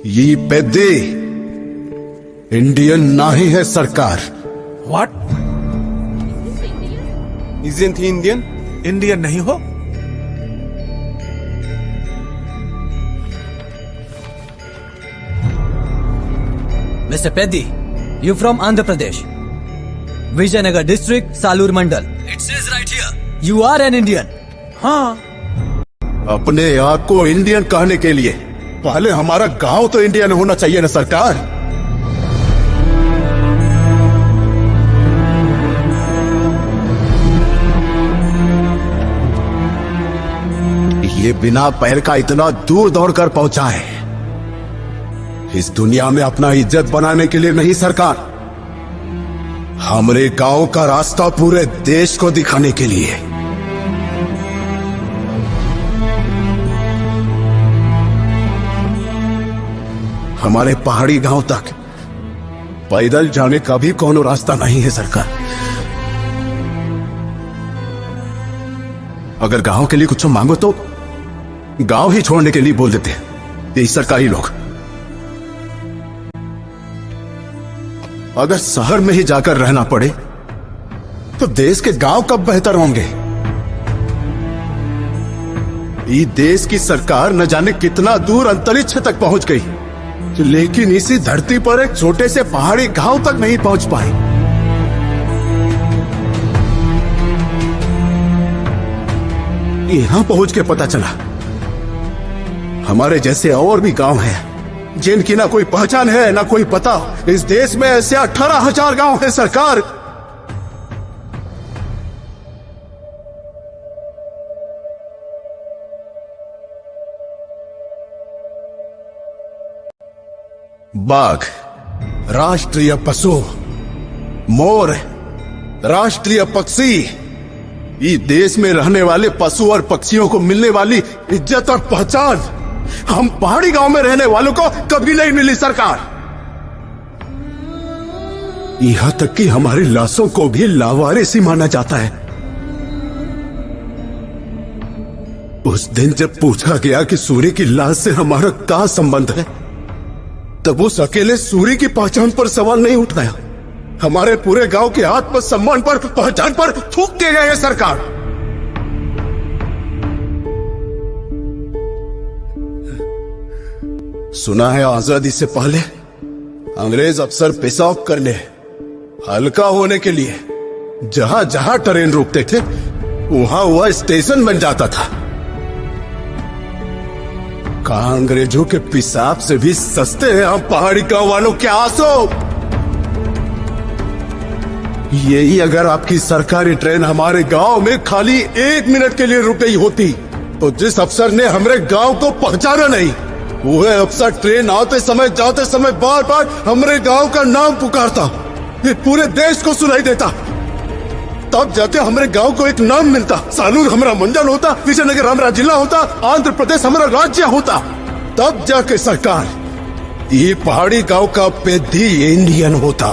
ये पेद्दी इंडियन नहीं है सरकार। What? Isn't he Indian? Indian नहीं हो? Mr. Peddi, you from Andhra Pradesh, Vijayanagar district, Salur Mandal. It says right here, you are an Indian. हाँ, अपने आप को इंडियन कहने के लिए पहले हमारा गांव तो इंडियन होना चाहिए ना सरकार। ये बिना पैर का इतना दूर दौड़कर पहुंचा है इस दुनिया में अपना इज्जत बनाने के लिए नहीं सरकार, हमारे गांव का रास्ता पूरे देश को दिखाने के लिए। हमारे पहाड़ी गांव तक पैदल जाने का भी कोनो रास्ता नहीं है सरकार। अगर गांव के लिए कुछ मांगो तो गांव ही छोड़ने के लिए बोल देते हैं ये सरकारी लोग। अगर शहर में ही जाकर रहना पड़े तो देश के गांव कब बेहतर होंगे। ये देश की सरकार न जाने कितना दूर अंतरिक्ष तक पहुंच गई, लेकिन इसी धरती पर एक छोटे से पहाड़ी गांव तक नहीं पहुंच पाई। यहां पहुंच के पता चला हमारे जैसे और भी गांव हैं जिनकी ना कोई पहचान है ना कोई पता। इस देश में ऐसे 18,000 गांव हैं सरकार। बाघ राष्ट्रीय पशु, मोर राष्ट्रीय पक्षी। इस देश में रहने वाले पशु और पक्षियों को मिलने वाली इज्जत और पहचान हम पहाड़ी गांव में रहने वालों को कभी नहीं मिली सरकार। यहां तक कि हमारी लाशों को भी लावारिस ही माना जाता है। उस दिन जब पूछा गया कि सूर्य की लाश से हमारा क्या संबंध है, तब उस अकेले सूर्य की पहचान पर सवाल नहीं उठाया, हमारे पूरे गांव के आत्मसम्मान पर, पहचान पर थूक के गए हैं सरकार। सुना है आजादी से पहले अंग्रेज अफसर पेशाब करने, हल्का होने के लिए जहां जहां ट्रेन रुकते थे वहां वह स्टेशन बन जाता था। कहा अंग्रेजों के पेशाब से भी सस्ते हैं हम पहाड़ी गांव वालों के आंसू। यही अगर आपकी सरकारी ट्रेन हमारे गांव में खाली 1 मिनट के लिए रुक गई होती तो जिस अफसर ने हमारे गांव को पहचाना नहीं, वह अफसर ट्रेन आते समय जाते समय बार बार हमारे गांव का नाम पुकारता, ये पूरे देश को सुनाई देता। तब जाके हमारे गांव को एक नाम मिलता। सालूर हमारा मंडल होता, विजयनगर हमारा जिला होता, आंध्र प्रदेश हमारा राज्य होता। तब जाके सरकार ये पहाड़ी गांव का पेद्दी इंडियन होता।